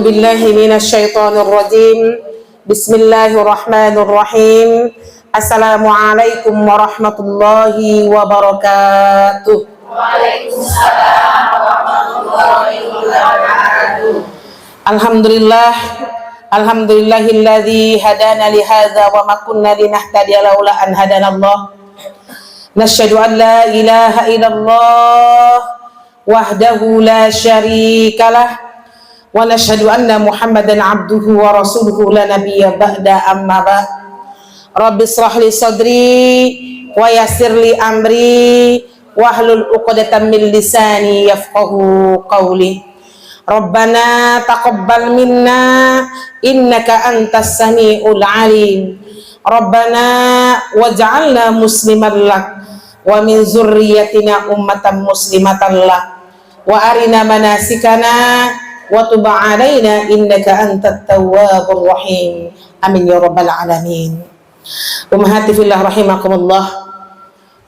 billahi minasyaitonir rajim. Bismillahirrahmanirrahim. Assalamualaikum warahmatullahi wabarakatuh. Waalaikumsalam warahmatullahi wabarakatuh. Alhamdulillahilladzi hadana li hadza wa ma kunna linahtadiya laula an hadanallah. Nasyhadu an la ilaha illallah wahdahu la syarikalah wa nashhadu anna Muhammadan abduhu wa rasuluhu la nabiyya ba'da amma ba'd. Rabbi shrah li sadri wa yassir li amri wahlul 'uqdatam min lisani yafqahu qawli. Rabbana taqabbal minna innaka antas samiul alim. Rabbana waj'alna musliman lak wa min dzurriyyatina ummatan muslimatan lak wa arina manasikana wa tub 'alaina innaka antat tawwabur rahim. Amin ya rabbal alamin. Ummahati fillah rahimakumullah.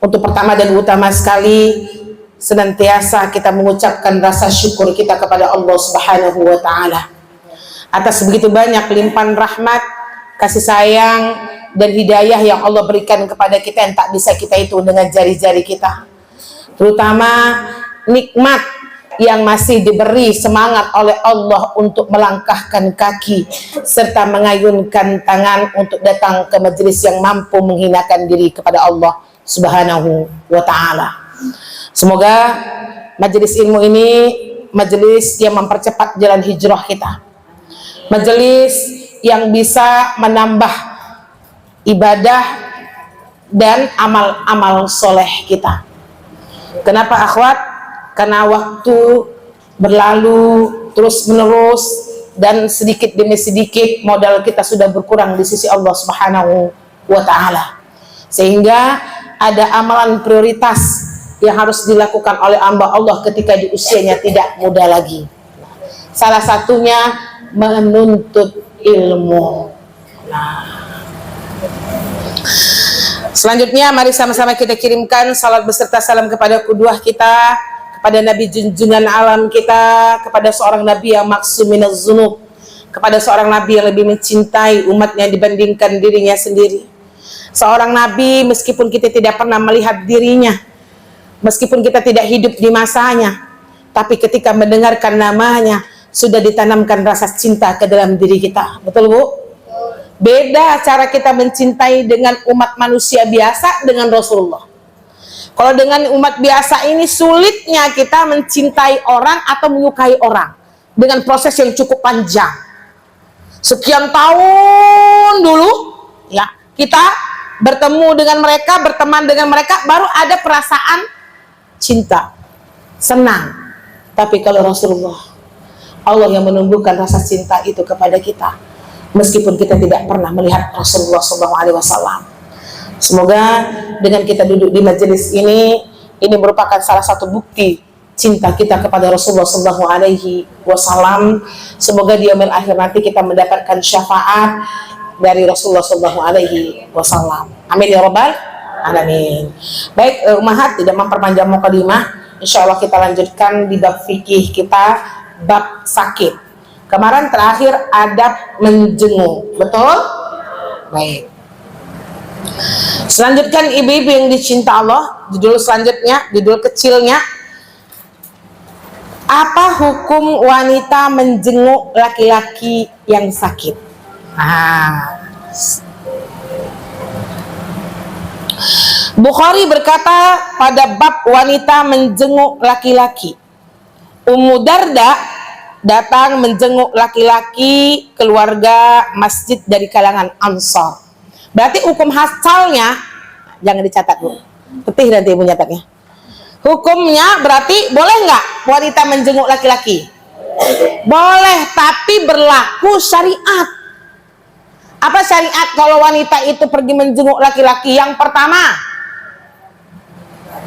Untuk pertama dan utama sekali, senantiasa kita mengucapkan rasa syukur kita kepada Allah Subhanahu wa taala atas begitu banyak limpahan rahmat, kasih sayang dan hidayah yang Allah berikan kepada kita yang tak bisa kita hitung dengan jari-jari kita. Terutama nikmat yang masih diberi semangat oleh Allah untuk melangkahkan kaki serta mengayunkan tangan untuk datang ke majelis yang mampu menghinakan diri kepada Allah Subhanahu wa taala. Semoga majelis ilmu ini majelis yang mempercepat jalan hijrah kita, majelis yang bisa menambah ibadah dan amal-amal soleh kita. Kenapa akhwat? Karena waktu berlalu terus menerus dan sedikit demi sedikit modal kita sudah berkurang di sisi Allah Subhanahu wa taala, sehingga ada amalan prioritas yang harus dilakukan oleh hamba Allah ketika di usianya tidak muda lagi. Salah satunya menuntut ilmu. Selanjutnya mari sama-sama kita kirimkan salat beserta salam kepada qudwah kita, kepada Nabi junjungan alam kita, kepada seorang Nabi yang maksum minaz zunub, kepada seorang Nabi yang lebih mencintai umatnya dibandingkan dirinya sendiri. Seorang Nabi meskipun kita tidak pernah melihat dirinya, meskipun kita tidak hidup di masanya, tapi ketika mendengarkan namanya sudah ditanamkan rasa cinta ke dalam diri kita. Betul Bu? Beda cara kita mencintai dengan umat manusia biasa dengan Rasulullah. Kalau dengan umat biasa ini sulitnya kita mencintai orang atau menyukai orang dengan proses yang cukup panjang. Sekian tahun dulu ya kita bertemu dengan mereka, berteman dengan mereka, baru ada perasaan cinta, senang. Tapi kalau Rasulullah, Allah yang menumbuhkan rasa cinta itu kepada kita, meskipun kita tidak pernah melihat Rasulullah SAW. Semoga dengan kita duduk di majelis ini merupakan salah satu bukti cinta kita kepada Rasulullah SAW. Semoga di yaumil akhir nanti kita mendapatkan syafaat dari Rasulullah SAW. Amin ya rabbal alamin. Baik, umahat tidak memperpanjang mukadimah, insya Allah kita lanjutkan di bab fikih kita, bab sakit. Kemarin terakhir adab menjenguk, betul? Baik. Selanjutkan ibu-ibu yang dicinta Allah, judul selanjutnya, judul kecilnya, apa hukum wanita menjenguk laki-laki yang sakit? Bukhari berkata pada bab wanita menjenguk laki-laki, Ummu Darda datang menjenguk laki-laki keluarga masjid dari kalangan Ansar. Berarti hukum asalnya, jangan dicatat Bu, petih nanti ibu nyatatnya. Hukumnya berarti boleh nggak wanita menjenguk laki-laki? Boleh, tapi berlaku syariat. Apa syariat kalau wanita itu pergi menjenguk laki-laki? Yang pertama,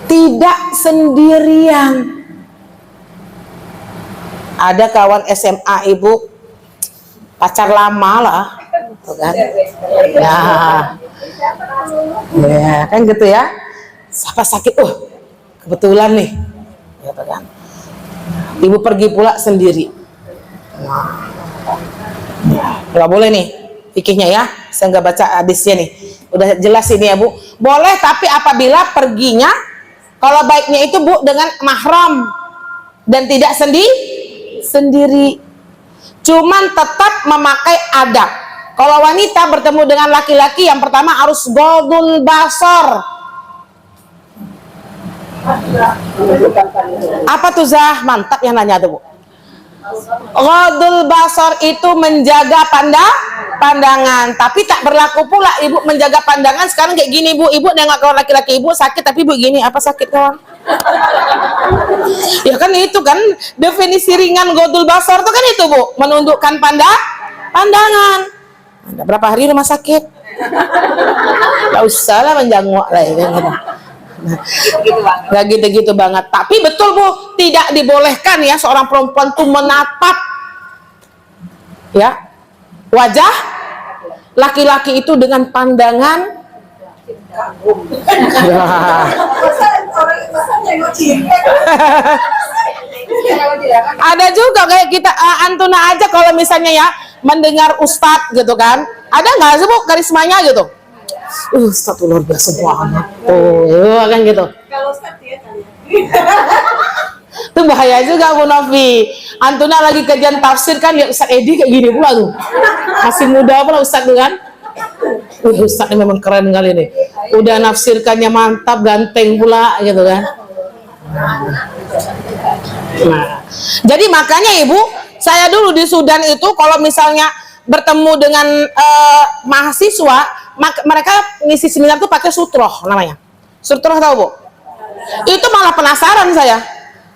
tidak sendirian. Ada kawan SMA ibu, pacar lama lah, kan? Ya, kan gitu ya. Siapa sakit? Kebetulan nih, gitu kan. Ibu pergi pula sendiri. Nggak boleh nih fikihnya ya. Saya nggak baca hadisnya nih. Udah jelas ini ya Bu. Boleh, tapi apabila perginya kalau baiknya itu Bu dengan mahram dan tidak sendiri. Cuman tetap memakai adab. Kalau wanita bertemu dengan laki-laki, yang pertama harus ghodul basar. Apa tuh Zah? Mantap yang nanya tuh Bu. Ghodul basar itu menjaga pandangan, tapi tak berlaku pula ibu menjaga pandangan sekarang kayak gini Bu. Ibu nengok ke laki-laki ibu sakit, tapi ibu gini, apa sakit kawan? Ya kan itu kan definisi ringan ghodul basar itu kan itu Bu, menundukkan pandangan. Ada berapa hari rumah sakit? Gak usah lah menjanguk lah ya, gitu. Gak gitu-gitu banget. Tapi betul Bu, tidak dibolehkan ya seorang perempuan tuh menatap ya wajah laki-laki itu dengan pandangan ada juga kayak kita Antuna aja kalau misalnya ya mendengar ustadz gitu kan, ada nggak sih Bu karismanya gitu? Ustadz luar biasa banget tuh kan gitu. Kalau ustadz ya Itu bahaya juga Bu Novi. Antuna lagi kajian tafsir kan ya Ustadz Edi kayak gini pula tuh, masih muda pula Ustadz tuh kan. Ustadz ini memang keren kali nih, udah nafsirkannya mantap, ganteng pula gitu kan. Nah, jadi makanya Ibu, saya dulu di Sudan itu kalau misalnya bertemu dengan mahasiswa, mereka ngisi seminar tuh pakai sutroh namanya. Sutroh tahu Bu? Itu malah penasaran saya.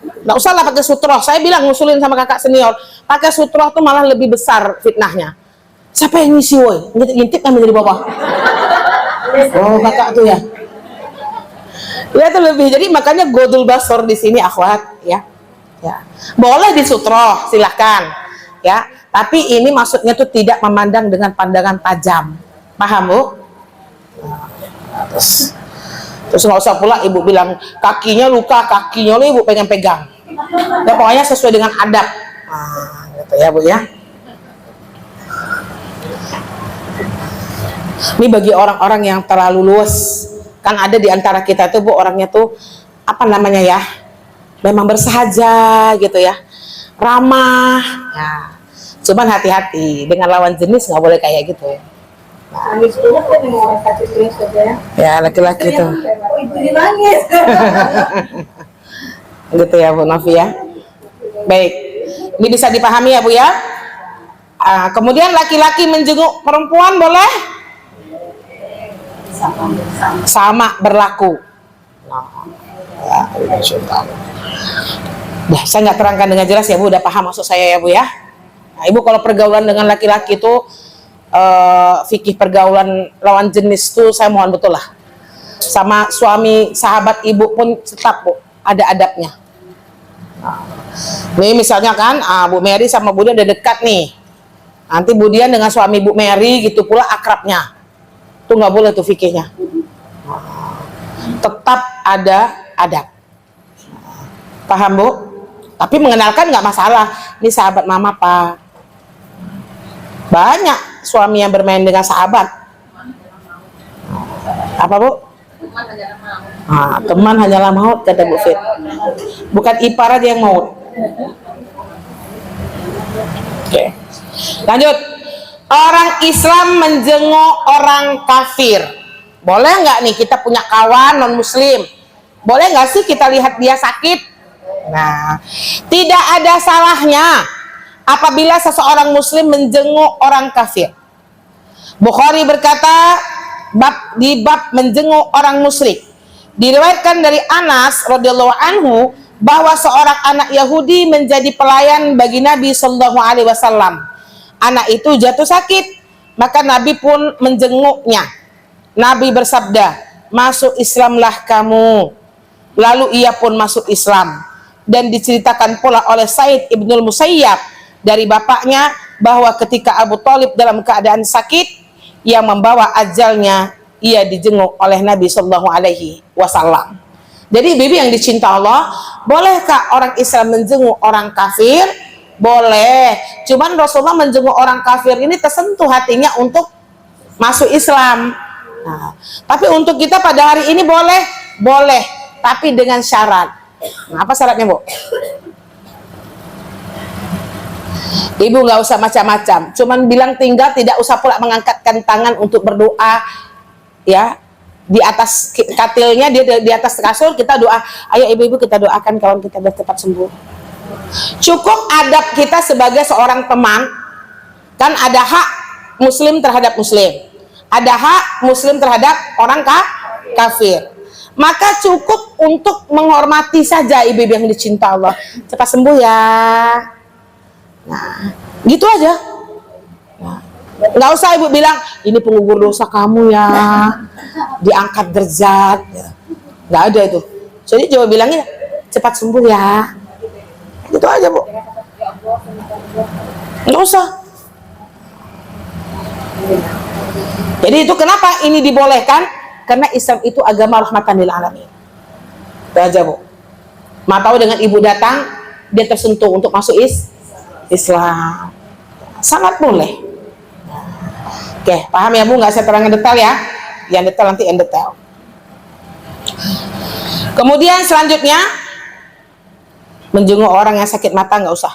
Nggak usah lah pakai sutroh. Saya bilang ngusulin sama kakak senior, pakai sutroh tuh malah lebih besar fitnahnya. Siapa yang ngisi woi? Ngintip kami dari bawah. Oh kakak tuh ya. Ya itu lebih. Jadi makanya ghodul basar di sini akhwat ya. Ya. Boleh disutroh silahkan ya. Tapi ini maksudnya tuh tidak memandang dengan pandangan tajam. Paham Bu? Terus nggak usah pula ibu bilang kakinya luka, kakinya lu ibu pengen pegang. Ya pokoknya sesuai dengan adab. Nah, gitu ya Bu ya. Ini bagi orang-orang yang terlalu luas. Kan ada di antara kita tuh Bu orangnya tuh apa namanya ya? Memang bersahaja gitu ya. Ramah. Ya. Cuman hati-hati dengan lawan jenis nggak boleh kayak gitu. Ya laki-laki tuh. Gitu ya Bu Novi ya. Baik, ini bisa dipahami ya Bu ya. Kemudian laki-laki menjenguk perempuan boleh? Sama berlaku. Nah, saya nggak terangkan dengan jelas ya Bu, udah paham maksud saya ya Bu ya. Nah, Ibu kalau pergaulan dengan laki-laki itu fikih pergaulan lawan jenis tuh saya mohon betul lah. Sama suami sahabat Ibu pun tetap Bu ada adabnya. Nih misalnya kan Bu Mary sama Bu Dian udah dekat nih. Nanti Bu Dian dengan suami Bu Mary gitu pula akrabnya. Itu nggak boleh tuh fikihnya. Tetap ada adab. Paham Bu? Tapi mengenalkan nggak masalah. Ini sahabat mama Pak. Banyak suami yang bermain dengan sahabat. Apa Bu? Teman hanyalah maut kata Bu Fit. Bukan ipar aja yang maut. Oke. Lanjut. Orang Islam menjenguk orang kafir. Boleh nggak nih kita punya kawan non muslim? Boleh nggak sih kita lihat dia sakit? Nah, tidak ada salahnya apabila seseorang muslim menjenguk orang kafir. Bukhari berkata di bab menjenguk orang musyrik, diriwayatkan dari Anas radhiyallahu anhu bahwa seorang anak Yahudi menjadi pelayan bagi Nabi sallallahu alaihi wasallam. Anak itu jatuh sakit, maka Nabi pun menjenguknya. Nabi bersabda, "Masuk Islamlah kamu." Lalu ia pun masuk Islam. Dan diceritakan pula oleh Said Ibnul Musayyab dari bapaknya bahwa ketika Abu Thalib dalam keadaan sakit yang membawa ajalnya, ia dijenguk oleh Nabi Shallallahu Alaihi Wasallam. Jadi bibi yang dicinta Allah, bolehkah orang Islam menjenguk orang kafir? Boleh. Cuman Rasulullah menjenguk orang kafir ini tersentuh hatinya untuk masuk Islam. Nah, tapi untuk kita pada hari ini boleh, boleh, tapi dengan syarat. Nah, apa syaratnya, Bu? Ibu nggak usah macam-macam, cuman bilang tinggal, tidak usah pula mengangkatkan tangan untuk berdoa, ya. Di atas katilnya, dia di atas kasur, kita doa. Ayo ibu-ibu kita doakan kawan kita biar cepat sembuh. Cukup adab kita sebagai seorang teman, kan ada hak muslim terhadap muslim, ada hak muslim terhadap orang kafir. Maka cukup untuk menghormati saja ibu-ibu yang dicinta Allah. Cepat sembuh ya. Nah, gitu aja. Nah, nggak usah ibu bilang ini penggugur dosa kamu ya, diangkat derajat ya. Nggak ada itu. Jadi coba bilangnya cepat sembuh ya, gitu aja, Bu. Nggak usah. Jadi itu kenapa ini dibolehkan, karena Islam itu agama rahmatan lil alamin. Itu aja, Bu. Mau tahu dengan ibu datang dia tersentuh untuk masuk Islam, sangat boleh. Oke, paham ya, Bu? Nggak saya terangin detail ya. Yang detail nanti yang detail. Kemudian selanjutnya, menjenguk orang yang sakit mata nggak usah.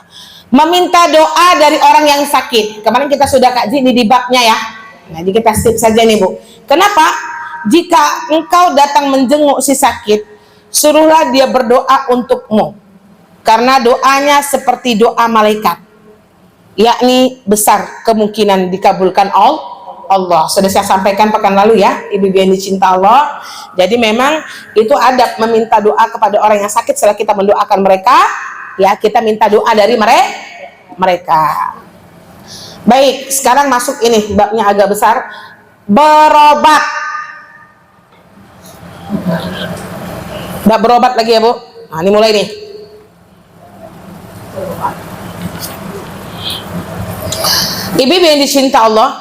Meminta doa dari orang yang sakit. Kemarin kita sudah kaji di babnya ya. Nah, jadi kita skip saja nih, Bu. Kenapa? Jika engkau datang menjenguk si sakit, suruhlah dia berdoa untukmu. Karena doanya seperti doa malaikat. Yakni besar kemungkinan dikabulkan Allah. Sudah saya sampaikan pekan lalu ya, ibu-ibu yang dicinta Allah. Jadi memang itu adab meminta doa kepada orang yang sakit. Setelah kita mendoakan mereka, ya kita minta doa dari mereka. Baik, sekarang masuk ini babnya agak besar. Berobat. Bab berobat lagi ya, Bu. Nah, ini mulai nih. Ibu-ibu yang dicinta Allah,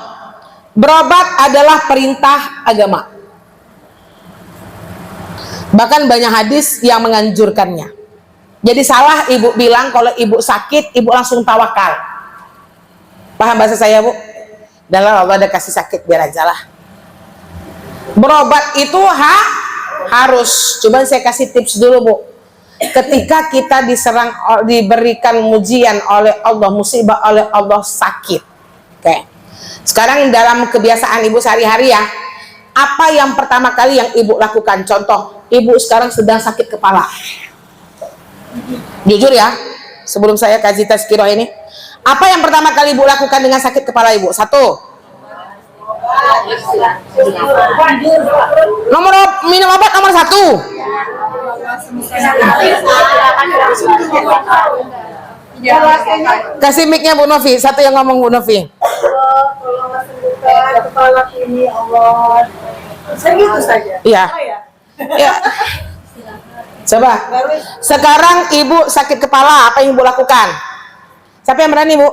berobat adalah perintah agama. Bahkan banyak hadis yang menganjurkannya. Jadi salah ibu bilang kalau ibu sakit, ibu langsung tawakal. Paham bahasa saya, Bu? Dalam Allah ada kasih sakit, biar aja lah. Berobat itu harus. Coba saya kasih tips dulu, Bu. Ketika kita diserang, diberikan ujian oleh Allah, musibah oleh Allah, sakit. Oke. Sekarang dalam kebiasaan ibu sehari-hari ya, apa yang pertama kali yang ibu lakukan? Contoh, ibu sekarang sedang sakit kepala. Jujur ya, sebelum saya kaji tazkirah ini, apa yang pertama kali ibu lakukan dengan sakit kepala ibu? Satu, minum obat nomor satu. Kasih mic-nya Bu Novi, satu yang ngomong Bu Novi. Kepala ini Allah. Segitu saja. Iya. Ya. Coba. Sekarang ibu sakit kepala, apa yang ibu lakukan? Siapa yang berani, Bu?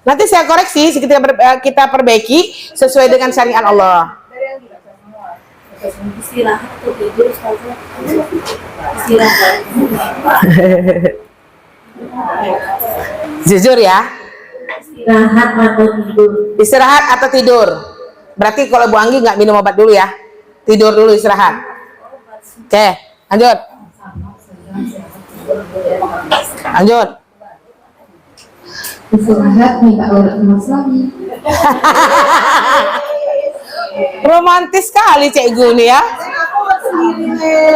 Nanti saya koreksi, kita perbaiki sesuai dengan syariat Allah. Istirahat atau tidur saja. Istirahat. Jujur ya. Istirahat atau tidur. Istirahat atau tidur. Berarti kalau Bu Anggi nggak minum obat dulu ya. Tidur dulu, istirahat. Oke, lanjut. Lanjut. Istirahat minta orang suami. Romantis sekali Cik Guni ya.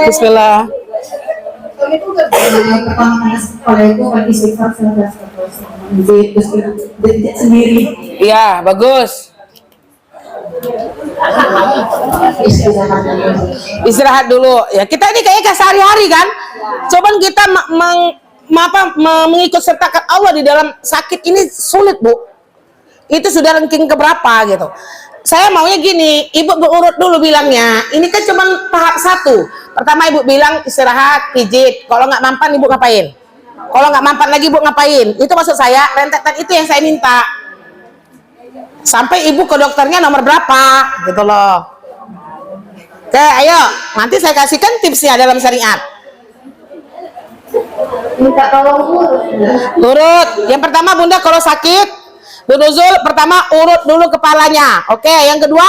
Bismillah. Kepala itu lagi sifat sendiri. Iya, bagus. Istirahat dulu. Ya, kita ini kayaknya sehari-hari kan. Coba kita mengikut sertakan Allah di dalam sakit ini sulit, Bu. Itu sudah ranking keberapa gitu. Saya maunya gini, ibu berurut dulu bilangnya. Ini kan cuma tahap satu. Pertama ibu bilang istirahat, pijit. Kalau nggak mampan ibu ngapain? Kalau nggak mampan lagi ibu ngapain? Itu maksud saya, rentetan itu yang saya minta. Sampai ibu ke dokternya nomor berapa, gitu loh. Oke, ayo. Nanti saya kasihkan tipsnya dalam syariat. Minta tolong urut. Urut. Yang pertama Bunda kalau sakit, Bu Nuzul, pertama urut dulu kepalanya. Oke, yang kedua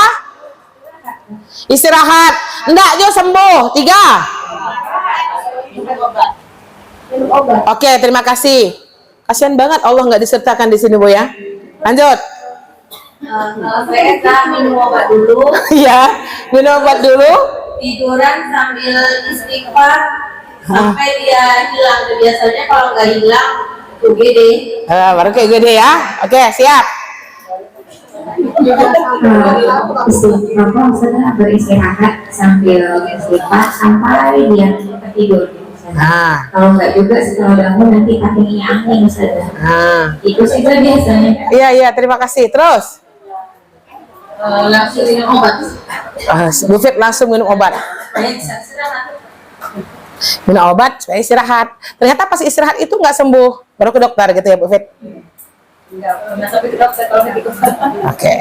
istirahat. Enggak, Jo sembuh. 3. Minum obat. Oke, terima kasih. Kasihan banget Allah nggak disertakan di sini, Bu ya. Lanjut. Kalau saya kan minum obat dulu, Ya, minum obat dulu. tiduran sambil istighfar sampai dia hilang. Biasanya kalau nggak hilang, UGD. Baru kayak gede ya. Oke, siap. Maksudnya beristirahat sambil istighfar sampai dia tidur. Nah, Kalau nggak juga setelah bangun nanti kakinya angin saja. nah. Itu sih biasanya. Iya, iya, terima kasih. Terus. Langsung minum obat. Bu Fit langsung minum obat. Minum obat supaya istirahat. Ternyata pas istirahat itu nggak sembuh. Baru ke dokter gitu ya, Bu Fit. Sampai ke dokter kalau gitu. Oke.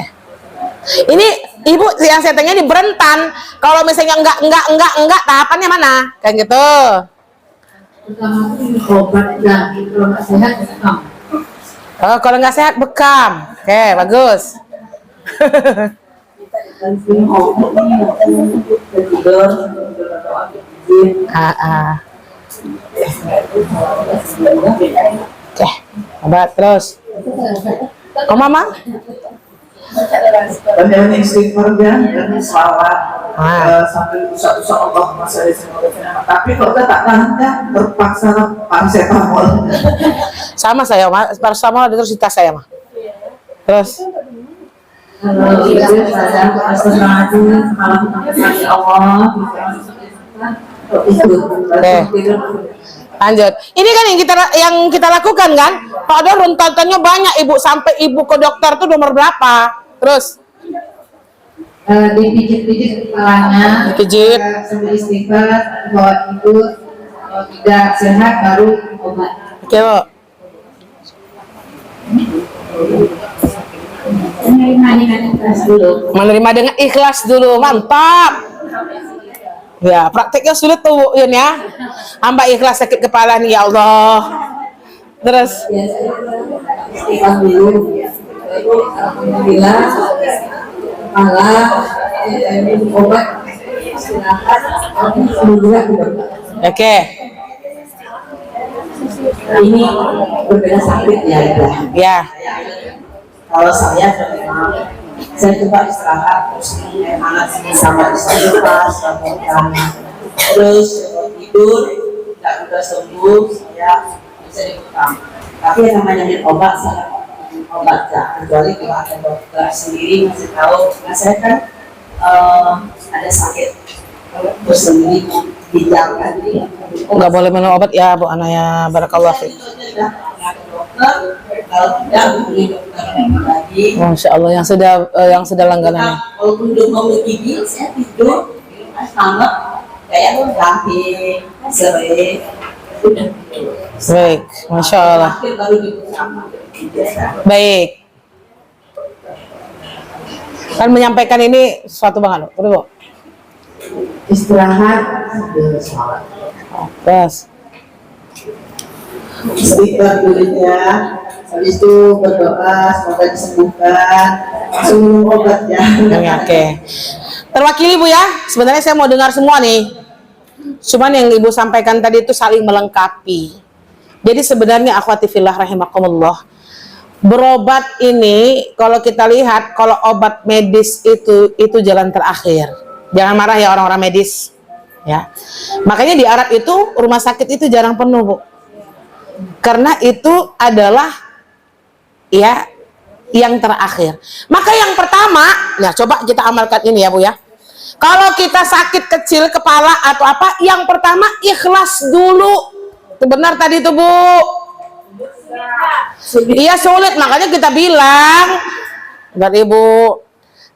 Ini Ibu yang saya tanya ini berentan. Kalau misalnya enggak, tahapannya mana? Kayak gitu. Pertama minum obat dan kalau nggak sehat bekam. Oh, kalau nggak sehat bekam. Oke, bagus. Minum obat tidur. Oke, obat terus. Oh, Mama? Banyak istighfar dan selawat sambil usah-usah Allah masalah semua. Tapi kalau tak tahan terpaksa paracetamol. Sama saya, paracetamol ada terus di tas saya, mah. Terus. Kalau itu saya astagfirullahaladzim kalau Allah Lanjut. Ini kan yang kita lakukan kan? Kalau ada runtutannya banyak, Ibu, sampai Ibu ke dokter tuh nomor berapa? Terus dipijit-pijit kepalanya, dipijit. sambil istighfar, bawa tidur. Kalau tidak sehat baru obat. Oke, Bu. Menerima dengan ikhlas dulu, mantap. Ya, prakteknya sulit tuh, Bu, Yun, ya. Hamba ikhlas sakit kepala nih, ya Allah. Terus, Istighfar dulu. Alhamdulillah, kepala, minum obat, istirahat, alhamdulillah. oke. Ini berbeda sakit ya. Ya, Kalau saya memang saya coba istirahat terus air hangat sama istighfar sama terus tidur tidak mudah sembuh saya bisa dibekam. Tapi yang namanya minum obat saya obat ya, kecuali kalau ada dokter sendiri ngasih tahu. Nah saya kan ada sakit tersendiri ginjal kan, jadi nggak boleh minum obat ya, Bu Anaya. Barakallah fiik. kalau tidak hubungi dokter lagi. Masya Allah, yang sudah langganan. Walaupun udah mau begini, saya tidur sama kayak lahir, sering, udah tidur. Baik, Masya Allah. Akhir baru sama. Baik. Kan menyampaikan ini sesuatu banget, Bu. Istirahat sambil sholat. Terus. Istighfar dulunya, habis itu berdoa semoga disembuhkan, langsung minum obat ya. Oke. Terwakili, Bu, ya. Sebenarnya saya mau dengar semua nih. Cuman yang Ibu sampaikan tadi itu saling melengkapi. Jadi sebenarnya akhwati fillah rahimakumullah, berobat ini kalau kita lihat, kalau obat medis itu jalan terakhir. Jangan marah ya orang-orang medis, ya. Makanya di Arab itu rumah sakit itu jarang penuh, Bu. Karena itu adalah ya yang terakhir. Maka yang pertama, nah coba kita amalkan ini ya, Bu, ya. Kalau kita sakit kecil kepala atau apa, yang pertama ikhlas dulu. Itu benar tadi itu, Bu. Iya sulit, makanya kita bilang buat Ibu.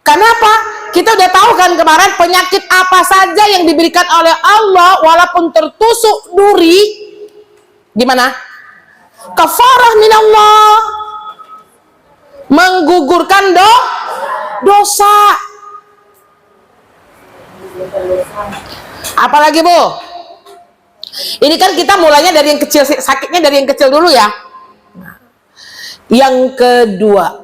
Kenapa? Kita udah tahu kan kemarin penyakit apa saja yang diberikan oleh Allah walaupun tertusuk duri, gimana? Kafarah minallah, menggugurkan dosa. Apalagi, Bu? Ini kan kita mulainya dari yang kecil, sakitnya dari yang kecil dulu ya. Yang kedua,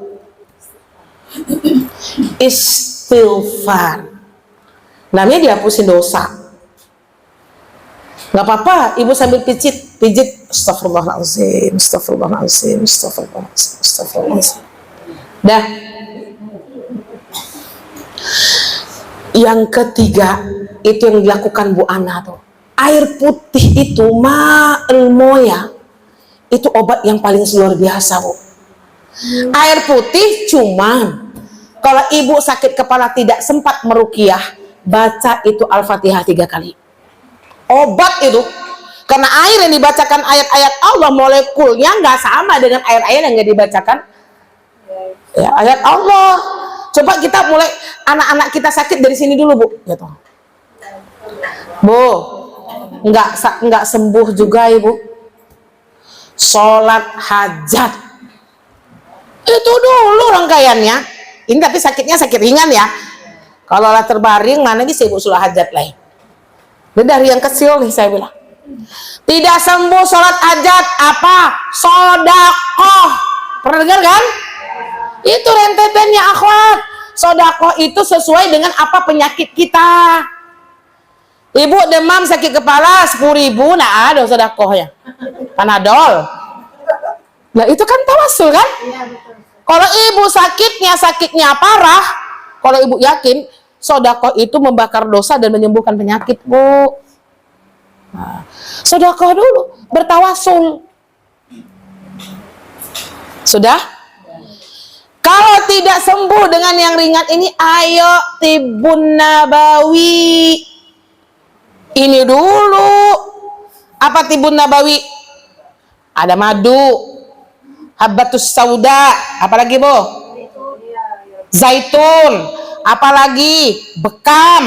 istighfar. Namanya dihapusin dosa. Nggak apa-apa, ibu sambil pijit. Astagfirullahaladzim, astagfirullahaladzim, astagfirullahaladzim, astagfirullahaladzim. Dah. Yang ketiga, itu yang dilakukan Bu Ana tuh. Air putih itu, ma'al moya, itu obat yang paling luar biasa, Bu. Air putih cuman kalau ibu sakit kepala tidak sempat meruqyah, baca itu Al-Fatihah 3 kali. Obat itu. Karena air yang dibacakan ayat-ayat Allah molekulnya nggak sama dengan air-air yang nggak dibacakan ya, ayat Allah. Coba kita mulai, anak-anak kita sakit dari sini dulu, Bu. Gitu. Bu, nggak sembuh juga ibu. Sholat hajat itu dulu rangkaiannya. Ini tapi sakitnya sakit ringan ya. Kalau lah terbaring, mana bisa ibu sholat hajat lah. Ini dari yang kecil nih saya bilang. Tidak sembuh sholat hajat, apa? Sodakoh. Pernah dengar kan? Itu rentetannya akhwat. Sodakoh itu sesuai dengan apa penyakit kita. Ibu demam sakit kepala 10.000, nah ada sodakohnya. Panadol. Nah itu kan tawasul kan? Kalau ibu sakitnya parah, kalau ibu yakin sodakoh itu membakar dosa dan menyembuhkan penyakit, Bu. Nah, sodakoh dulu, bertawasul. Sudah? Kalau tidak sembuh dengan yang ringan ini, ayo tibun nabawi. Ini dulu. Apa tibun nabawi? Ada madu, habbatus sauda, apalagi Bu? Zaitun, apalagi? Bekam.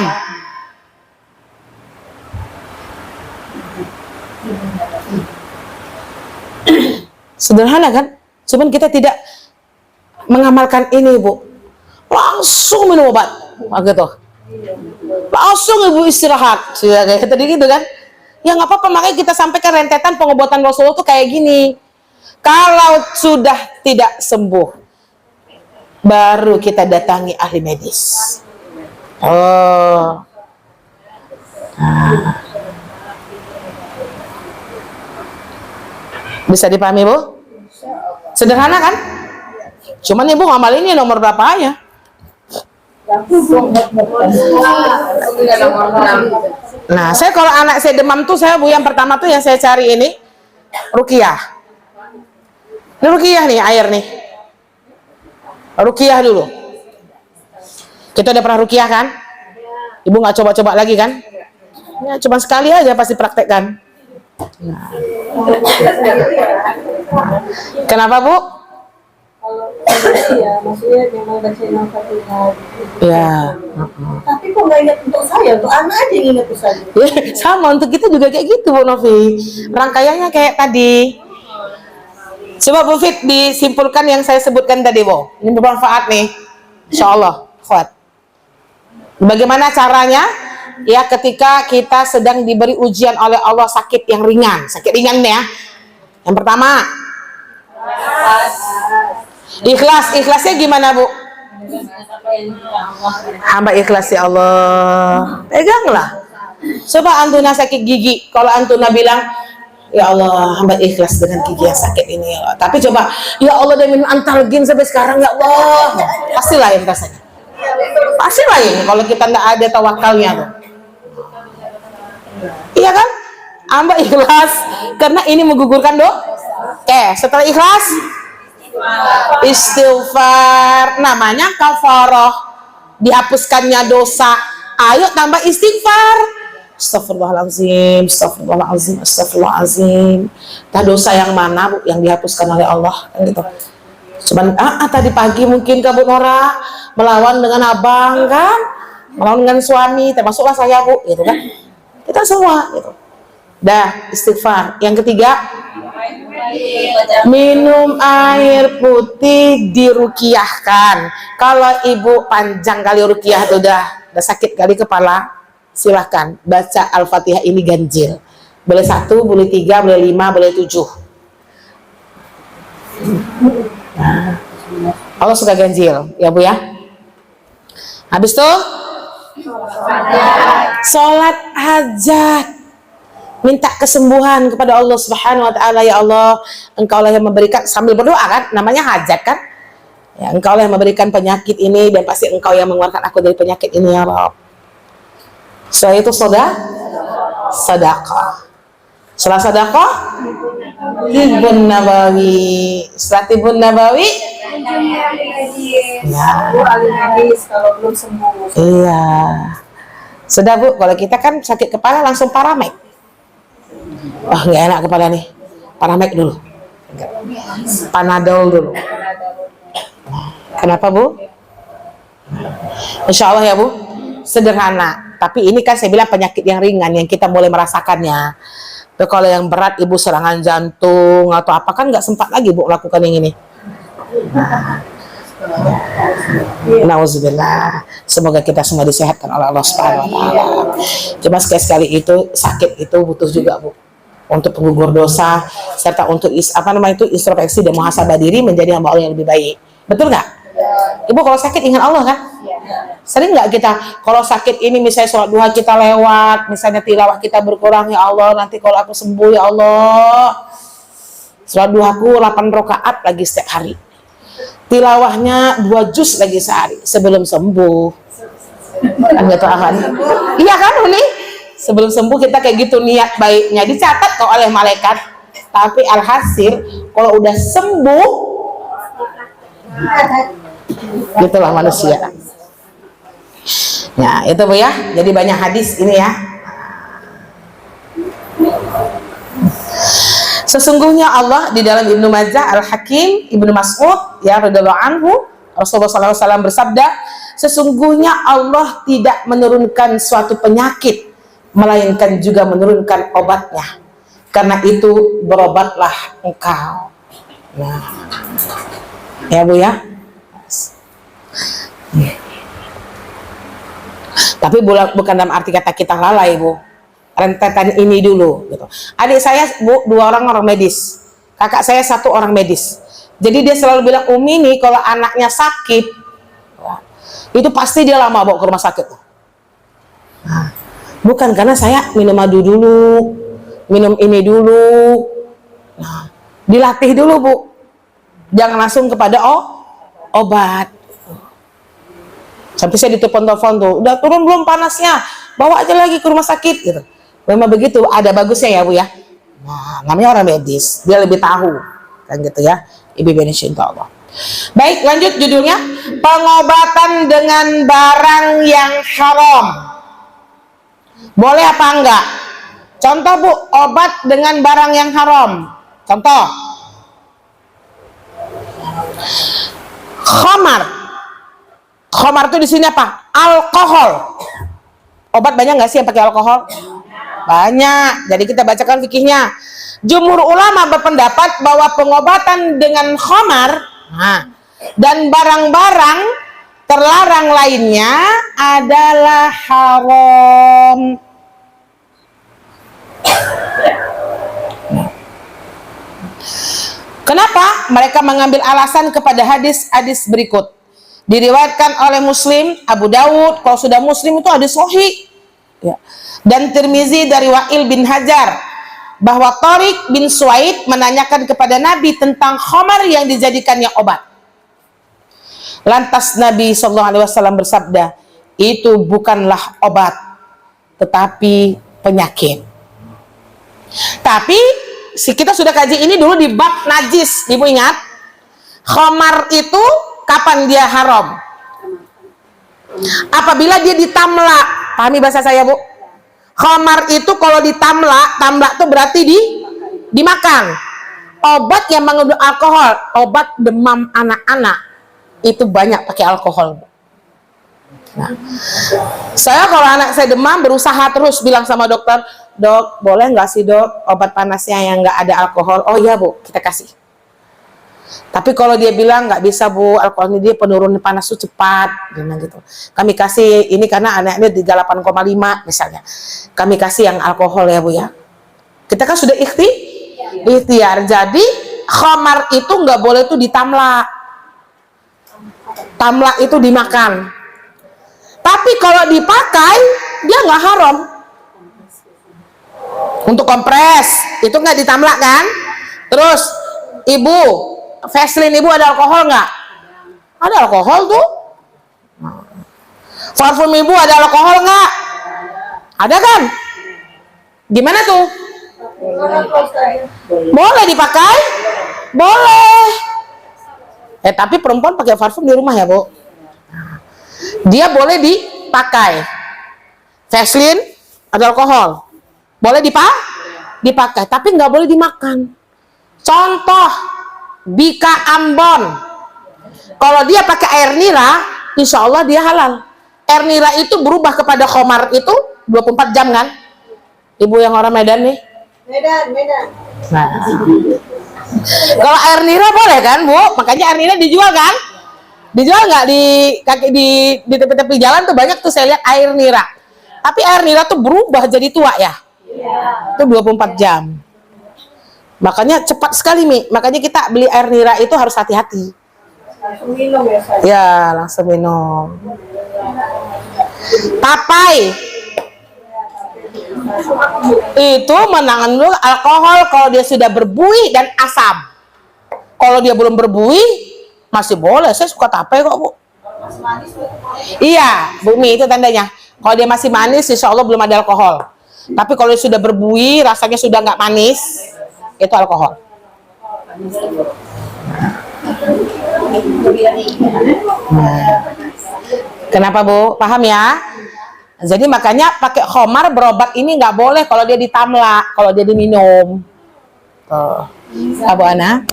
Sederhana kan? Cuman kita tidak mengamalkan ini, Bu. Langsung minum obat. Gitu. Langsung ibu istirahat. Sudah kayak tadi gitu kan? Ya nggak apa-apa, makanya kita sampaikan rentetan pengobatan Rasulullah tuh kayak gini. Kalau sudah tidak sembuh, baru kita datangi ahli medis. Oh. Nah. Bisa dipahami, Bu? Sederhana kan? Cuman ibu ngamalinnya nomor berapa ya? Nah, saya kalau anak saya demam tuh, saya Bu, yang pertama tuh yang saya cari ini ruqyah. Ini ruqyah nih, air nih. Ruqyah dulu. Kita udah pernah ruqyah kan? Ibu nggak coba-coba lagi kan? Ya, cuma sekali aja pasti praktekkan. Nah. Kenapa, Bu? Kalau ya, maksudnya memang bacain Al-Fatihah. Ya. Tapi kok nggak ingat untuk saya, untuk anak aja yang ingat saya. Ya, sama untuk kita juga kayak gitu, Bu Novi. Rangkaiannya kayak tadi. Coba Bu Fit disimpulkan yang saya sebutkan tadi, Bu. Ini bermanfaat nih, insya Allah. Kuat. Bagaimana caranya? Ya, ketika kita sedang diberi ujian oleh Allah sakit yang ringan, ya. Yang pertama, ikhlasnya gimana, Bu? Hamba ikhlas ya Allah. Peganglah. Coba antuna sakit gigi, kalau antuna bilang, ya Allah, hamba ikhlas dengan gigi yang sakit ini ya Allah. Tapi coba, ya Allah, udah minum antalgin sampai sekarang ya Allah. Pasti lain rasanya. Pasti lain kalau kita nggak ada tawakalnya tuh. Iya kan? Hamba ikhlas karena ini menggugurkan Oke, setelah ikhlas istighfar, namanya kafarah, dihapuskannya dosa. Ayo tambah istighfar. Astagfirullahaladzim, astagfirullahaladzim, astagfirullahaladzim. Nah, dosa yang mana, Bu, yang dihapuskan oleh Allah? Gitu. Cuman tadi pagi mungkin Kak Bu Nora melawan dengan abang kan, melawan dengan suami, termasuklah saya, Bu, gitu kan? Kita semua, gitu. Dah, istighfar. Yang ketiga, minum air putih diruqyahkan. Kalau ibu panjang kali ruqyah itu udah sakit kali kepala, silahkan baca Al-Fatihah ini ganjil. Boleh 1, boleh 3, boleh 5, boleh 7. Nah, Allah suka ganjil, ya Bu ya. Habis itu sholat hajat, minta kesembuhan kepada Allah Subhanahu wa taala. Ya Allah, Engkau lah yang memberikan, sambil berdoa kan, namanya hajat kan. Ya, Engkau lah yang memberikan penyakit ini dan pasti Engkau yang mengeluarkan aku dari penyakit ini ya Rabb. Setelah itu sedekah. Setelah sedekah Tibun Nabawi. Setelah Tibun Nabawi ya. Kalau belum sembuh. Iya. Sudah Bu, kalau kita kan sakit kepala langsung Paramek. Wah, nggak enak kepala nih. Paramek dulu. Panadol dulu. Kenapa Bu? Insya Allah ya Bu. Sederhana. Tapi ini kan saya bilang penyakit yang ringan yang kita mulai merasakannya. Tapi kalau yang berat Ibu serangan jantung atau apa kan nggak sempat lagi Bu lakukan yang ini. Nauzubillah. Semoga kita semua disehatkan oleh Allah Subhanahu wa taala. Cuma sekali-sekali itu sakit itu butuh juga Bu untuk penggugur dosa serta untuk introspeksi dan muhasabah diri menjadi hamba Allah yang lebih baik. Betul nggak? Ibu kalau sakit ingat Allah kan? Sering nggak kita kalau sakit ini misalnya sholat duha kita lewat, misalnya tilawah kita berkurang, ya Allah nanti kalau aku sembuh ya Allah sholat duhaku 8 rakaat lagi setiap hari, tilawahnya 2 juz lagi sehari sebelum sembuh kan gitu kan? Iya kan Uli? Sebelum sembuh kita kayak gitu niat baiknya dicatat kok oleh malaikat, tapi alhasil kalau udah sembuh gitulah manusia. Ya itu Bu ya, jadi banyak hadis ini ya. Sesungguhnya Allah di dalam Ibnu Majah, Al-Hakim, Ibnu Mas'ud ya radhiyallahu anhu, Rasulullah SAW bersabda, sesungguhnya Allah tidak menurunkan suatu penyakit melainkan juga menurunkan obatnya. Karena itu berobatlah engkau. Nah, ya Bu ya. Tapi bukan dalam arti kata kita lalai Bu. Rentetan ini dulu gitu. Adik saya Bu 2 orang medis, kakak saya 1 orang medis. Jadi dia selalu bilang Umi nih kalau anaknya sakit itu pasti dia lama bawa ke rumah sakit. Nah, bukan karena saya minum madu dulu, minum ini dulu. Nah, dilatih dulu Bu. Jangan langsung kepada obat. Sampai saya ditelepon-telepon tuh, udah turun belum panasnya, bawa aja lagi ke rumah sakit gitu. Memang begitu, ada bagusnya ya Bu ya. Nah, namanya orang medis, dia lebih tahu kan gitu ya. Ibu insya Allah. Baik, lanjut judulnya, pengobatan dengan barang yang haram. Boleh apa enggak? Contoh Bu, obat dengan barang yang haram. Contoh, khamar. Khamar itu di sini apa? Alkohol. Obat banyak nggak sih yang pakai alkohol? Banyak. Jadi kita bacakan fikihnya. Jumhur ulama berpendapat bahwa pengobatan dengan khamar dan barang-barang terlarang lainnya adalah haram. Kenapa? Mereka mengambil alasan kepada hadis-hadis berikut. Diriwayatkan oleh Muslim, Abu Dawud, kalau sudah Muslim itu hadis sahih ya. Dan Tirmizi dari Wa'il bin Hajar bahwa Tariq bin Suwaid menanyakan kepada Nabi tentang khamar yang dijadikannya obat. Lantas Nabi SAW bersabda, itu bukanlah obat tetapi penyakit. Tapi kita sudah kaji ini dulu di bab najis. Ibu ingat, khamar itu kapan dia haram? Apabila dia ditamla. Pahami bahasa saya Bu? Khamar itu kalau ditamla, tamla itu berarti dimakan. Obat yang mengandung alkohol, obat demam anak-anak itu banyak pakai alkohol. Nah, saya kalau anak saya demam berusaha terus bilang sama dokter, dok boleh nggak sih dok obat panasnya yang nggak ada alkohol? Oh iya Bu, kita kasih. Tapi kalau dia bilang nggak bisa Bu, alkohol ini dia penurun panas itu cepat, gitu. Kami kasih ini karena anaknya 38,5 misalnya. Kami kasih yang alkohol ya Bu ya. Kita kan sudah ikhtiar. Jadi khamar itu nggak boleh tuh ditamla. Tamla itu dimakan. Tapi kalau dipakai dia nggak haram. Untuk kompres itu nggak ditamla kan? Terus ibu, Vaseline ibu ada alkohol nggak? Ada alkohol tuh. Parfum ibu ada alkohol nggak? Ada kan? Gimana tuh? Boleh dipakai? Boleh. Tapi perempuan pakai parfum di rumah ya, Bu. Dia boleh dipakai. Vaseline ada alkohol. Boleh dipakai, tapi nggak boleh dimakan. Contoh, Bika Ambon. Kalau dia pakai air nira, insya Allah dia halal. Air nira itu berubah kepada khamar itu 24 jam kan? Ibu yang orang Medan nih. Medan. Nah. Kalau air nira boleh kan, Bu? Makanya air nira dijual kan? Dijual nggak di tepi-tepi jalan tuh banyak tuh saya lihat air nira. Tapi air nira tuh berubah jadi tua ya. Itu 24 jam. Makanya cepat sekali, Mi. Makanya kita beli air nira itu harus hati-hati. Langsung minum ya, saya. Ya, langsung minum. Papai itu menangani alkohol kalau dia sudah berbuih dan asam. Kalau dia belum berbuih masih boleh. Saya suka tapai kok, Bu. Iya, Bu Mi, itu tandanya. Kalau dia masih manis, insya Allah belum ada alkohol. Tapi kalau dia sudah berbuih, rasanya sudah nggak manis, itu alkohol. Kenapa, Bu? Paham ya? Jadi makanya pakai khamar berobat ini nggak boleh kalau dia ditamla, kalau dia diminum. Abu Ana?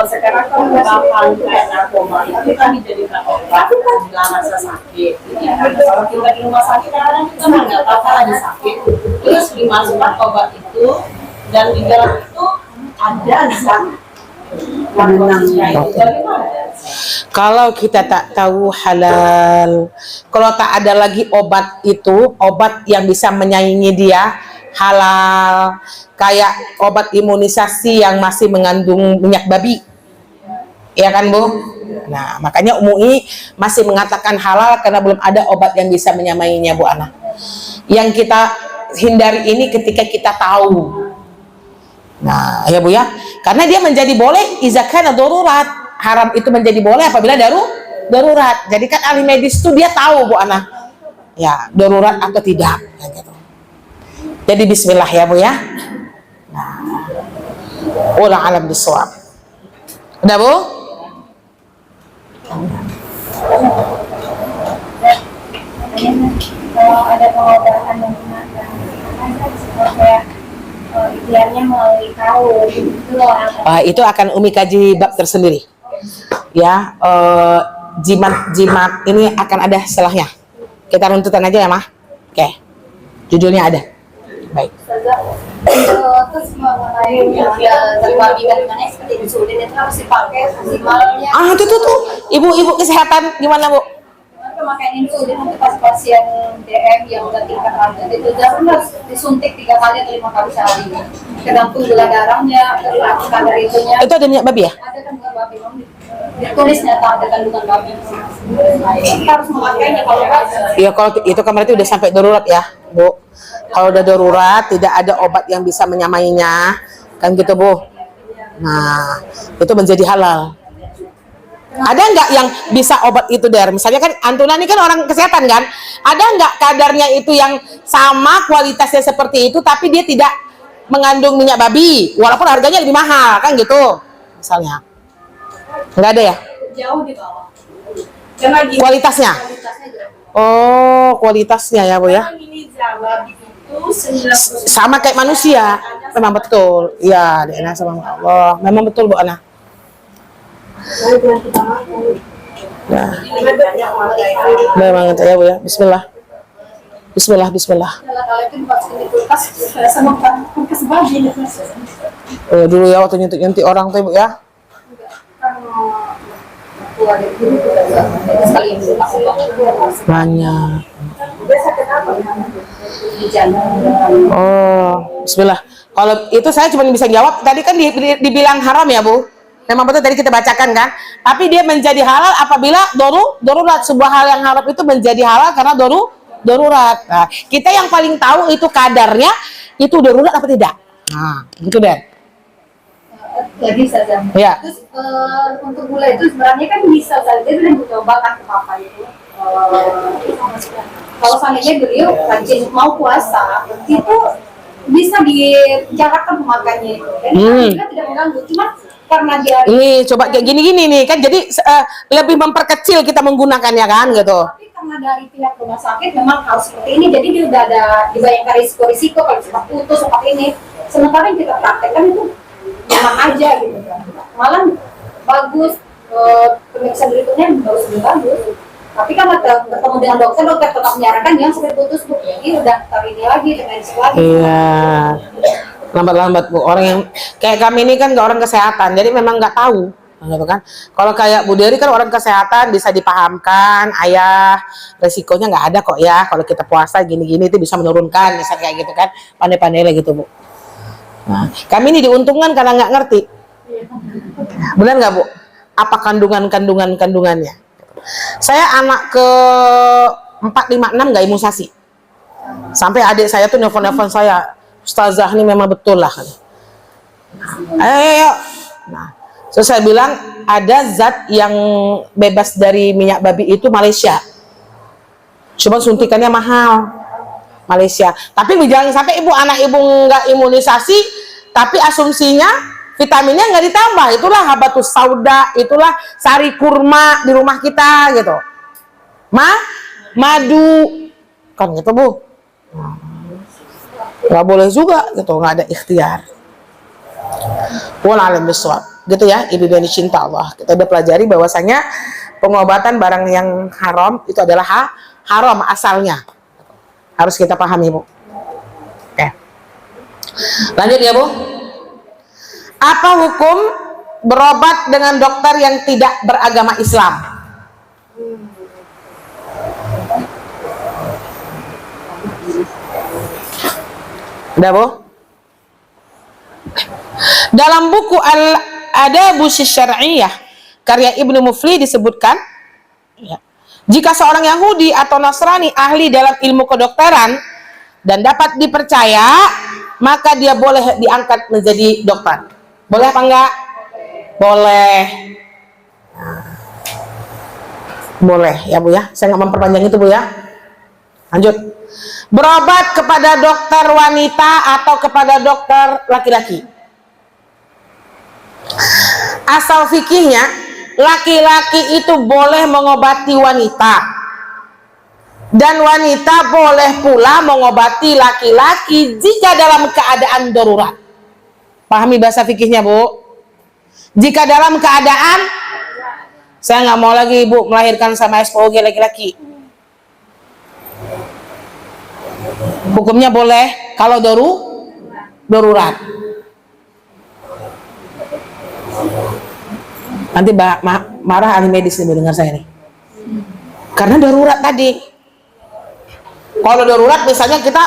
Sekarang kan gampang kayak narkoba itu kan dijadikan obat bila rasa sakit. Kalau kita di rumah sakit kadang kita nggak tahu kalau lagi sakit, terus dimasukkan obat itu dan di dalam itu ada zat kalau kita tak tahu halal, kalau tak ada lagi obat itu, obat yang bisa menyaingi dia halal, kayak obat imunisasi yang masih mengandung minyak babi, ya kan, Bu? Nah, makanya MUI masih mengatakan halal karena belum ada obat yang bisa menyamainya, Bu Ana. Yang kita hindari ini ketika kita tahu. Nah, ya Bu ya, karena dia menjadi boleh izakana darurat. Haram itu menjadi boleh apabila darurat. Jadi kan ahli medis itu dia tahu, Bu Ana, ya darurat atau tidak, ya, gitu. Jadi bismillah ya, Bu ya. Nah, ulang alam bisawab. Udah, Bu? Kalau ada pengobatan yang menggunakan kayak ikhtiarnya melalui kaul itu loh. Itu akan Umi kaji bab tersendiri. Ya, jimat ini akan ada setelahnya. Kita runtutan aja ya, Mah. Oke. Judulnya ada. Baik. Terus mengenai terbagikan dengan seperti insulin itu harus dipakai maksimalnya. Tuh. Ibu kesehatan gimana, Bu? Pemakaian insulin untuk pasien DM yang udah tingkat lanjut itu harus disuntik 3 kali atau 5 kali sehari. Tergantung gula darahnya, kadar itunya. Itu ada minyak babi ya? Ada kandungan babi, ditulisnya ada kandungan babi. Kita harus memakainya kalau Iya, kalau itu kan berarti udah sampai darurat ya, Bu. Kalau udah darurat, tidak ada obat yang bisa menyamainya, kan gitu, Bu. Nah, itu menjadi halal. Ada nggak yang bisa obat itu dari, misalnya kan Antuna ini kan orang kesehatan kan, ada nggak kadarnya itu yang sama kualitasnya seperti itu, tapi dia tidak mengandung minyak babi, walaupun harganya lebih mahal, kan gitu, misalnya. Nggak ada ya? jauh di bawah. Kualitasnya? Oh, kualitasnya ya, Bu ya. Sama kayak manusia, memang betul. Iya, DNA sama Allah, memang betul, Bu Ana. Nah, memang itu ya, Bu ya. Bismillah. Dulu ya waktu nyentik orang tuh, Bu ya. Banyak. di jantung. Oh, bismillah. Kalau itu saya cuma bisa jawab, tadi kan dibilang haram ya Bu. Memang betul tadi kita bacakan kan. Tapi dia menjadi halal apabila darurat. Sebuah hal yang haram itu menjadi halal karena darurat. Nah, kita yang paling tahu itu kadarnya itu darurat apa tidak. Nah, gitu deh. Lagi saja. Ya. Terus untuk gula itu sebenarnya kan bisa saja dia mencoba kan ke papa itu. Kalau seandainya beliau rajin mau puasa, itu bisa dijarakkan pemakannya itu. Dan kita tidak mengganggu, cuma karena dia ini coba kayak gini-gini nih kan, jadi lebih memperkecil kita menggunakannya kan gitu. tapi karena dari pihak rumah sakit memang harus seperti ini, jadi dia udah ada dibayangkan risiko kalau sempat putus seperti ini. Sementara yang kita praktekkan itu memang aja gitu kan, malah bagus, pemeriksaan berikutnya harus lebih bagus. Tapi kan ketemu dengan dokter tetap menyarankan yang sampai putus Bu, jadi udah ini lagi dengan lagi. Iya, lambat-lambat Bu. Orang yang kayak kami ini kan nggak orang kesehatan, jadi memang nggak tahu, gitu kan. Kalau kayak Bu Dery kan orang kesehatan, bisa dipahamkan, ayah resikonya nggak ada kok ya. Kalau kita puasa gini-gini itu bisa menurunkan, misalnya kayak gitu kan, pandai-pandai lah gitu Bu. Nah, kami ini diuntungkan karena nggak ngerti, benar nggak Bu? Apa kandungannya? Saya anak ke 4, 5, 6 nggak imunisasi. Sampai adik saya tuh nelfon saya, Ustazah ini memang betul lah. Ayo. Nah, so saya bilang ada zat yang bebas dari minyak babi itu Malaysia. Cuma suntikannya mahal. Malaysia. Tapi jangan sampai anak ibu nggak imunisasi, tapi asumsinya vitaminnya nggak ditambah. Itulah habatus sauda, itulah sari kurma di rumah kita gitu. Madu kan gitu Bu. Nggak boleh juga gitu, nggak ada ikhtiar. Wallahu a'lam gitu ya, ibu yang dicinta Allah. Kita udah pelajari bahwasanya pengobatan barang yang haram itu adalah haram asalnya. Harus kita pahami Bu. Oke. Lanjut ya Bu. Apa hukum berobat dengan dokter yang tidak beragama Islam? Udah Bu? Dalam buku Al-Adabus Syar'iyyah karya Ibnu Mufli disebutkan ya, jika seorang Yahudi atau Nasrani ahli dalam ilmu kedokteran dan dapat dipercaya, maka dia boleh diangkat menjadi dokter. Boleh apa enggak? Boleh. Boleh ya Bu ya. Saya nggak memperpanjang itu Bu ya. Lanjut. Berobat kepada dokter wanita atau kepada dokter laki-laki. Asal fikihnya, laki-laki itu boleh mengobati wanita dan wanita boleh pula mengobati laki-laki jika dalam keadaan darurat. Pahami bahasa fikihnya Bu. Jika dalam keadaan, saya nggak mau lagi Bu melahirkan sama SPOG laki-laki, hukumnya boleh kalau darurat. Nanti marah ahli medis nih mendengar saya nih. Karena darurat tadi. Kalau darurat misalnya kita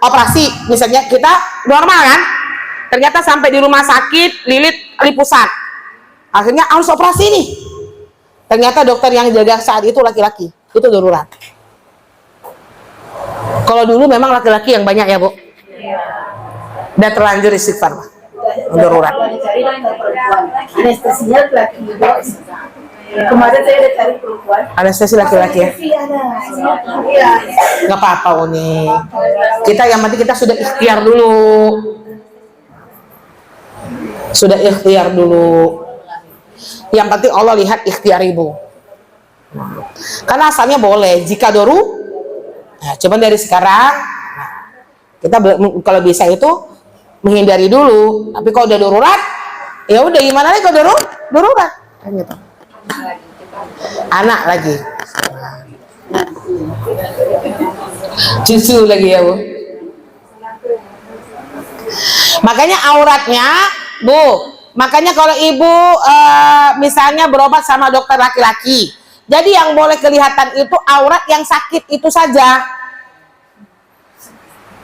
operasi, misalnya kita normal kan, ternyata sampai di rumah sakit lilit lipusan, akhirnya harus operasi nih. Ternyata dokter yang jaga saat itu laki-laki, itu darurat. Kalau dulu memang laki-laki yang banyak ya Bu. Udah terlanjur istighfar Pak. Darurat. Anestesinya laki juga. Kemarin saya udah cari perempuan. Anestesi laki-laki ya. Iya. Nggak apa-apa Uni. Kita yang penting kita sudah ikhtiar dulu. Sudah ikhtiar dulu. Yang penting Allah lihat ikhtiar ibu. Karena asalnya boleh jika nah, cuman dari sekarang kita kalau bisa itu menghindari dulu. Tapi kalau udah darurat, ya udah gimana lagi kalau darurat kan gitu. Anak lagi, cucu lagi ya Bu. Makanya auratnya Bu, makanya kalau ibu misalnya berobat sama dokter laki-laki, jadi yang boleh kelihatan itu aurat yang sakit itu saja.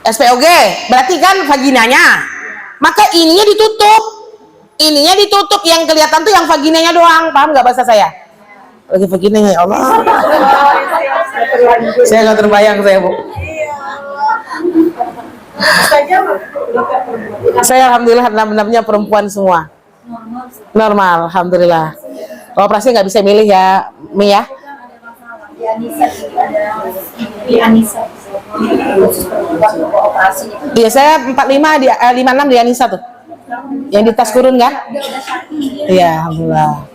SPOG berarti kan vaginanya, maka ininya ditutup, yang kelihatan tuh yang vaginanya doang. Paham nggak bahasa saya? Lagi vaginanya, ya Allah, saya nggak terbayang saya, Bu. Saya alhamdulillah benar-benarnya perempuan semua, normal, alhamdulillah. Kalau operasi nggak bisa milih ya, Mi ya. Iya, saya 45 di 56 di Anissa tuh. Yang di tas kurun kan? Iya, alhamdulillah.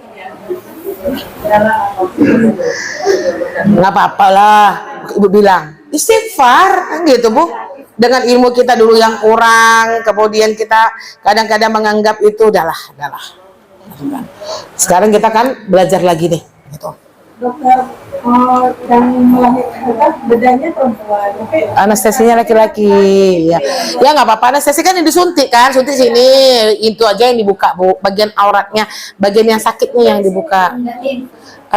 Nggak apa-apa lah, Ibu bilang istighfar kan gitu, Bu. Dengan ilmu kita dulu yang kurang, kemudian kita kadang-kadang menganggap itu udahlah. Sekarang kita kan belajar lagi nih, gitu. Dokter, yang melahirkan bedanya perempuan, tapi Anestesinya laki-laki, ya nggak apa-apa. Anestesi kan yang disuntik kan, suntik sini, itu aja yang dibuka, Bu. Bagian auratnya, bagian yang sakitnya yang dibuka.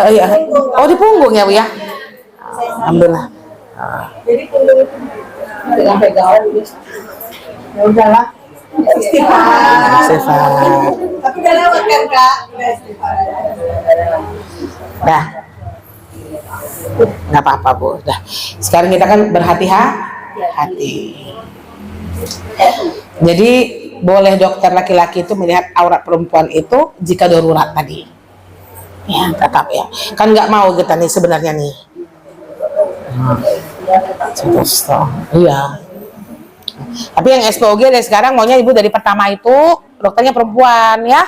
Iya. Oh, di punggung ya, Bu ya. Alhamdulillah. jadi perlu dengan pegangan ya udahlah Istighfar. tapi udah lewat kan Kak, udah istighfar. Dah. Nggak apa-apa, Bu. Dah. Sekarang kita kan berhati-hati. Jadi boleh dokter laki-laki itu melihat aurat perempuan itu jika darurat tadi. Ya, tetap ya. Kan nggak mau kita nih sebenarnya nih. Iya. Tapi yang SPOG dari sekarang maunya Ibu dari pertama itu dokternya perempuan ya.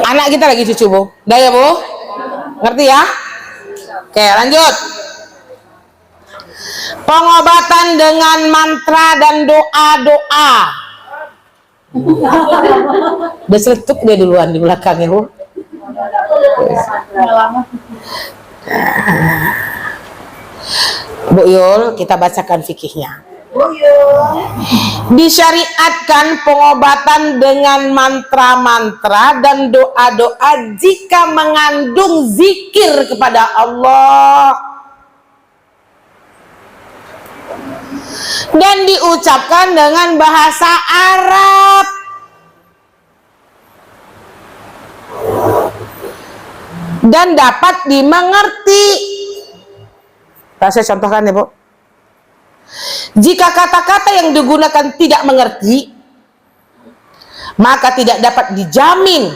Anak kita lagi cucu, Bu. Udah ya, Bu? Ngerti ya? Oke, lanjut. Pengobatan dengan mantra dan doa-doa. Udah seletuk dia duluan di belakangnya, Bu. Bu Yul, kita bacakan fikihnya. Disyariatkan pengobatan dengan mantra-mantra dan doa-doa jika mengandung zikir kepada Allah dan diucapkan dengan bahasa Arab. Dan dapat dimengerti. Saya contohkan ya, Bu. Jika kata-kata yang digunakan tidak mengerti, maka tidak dapat dijamin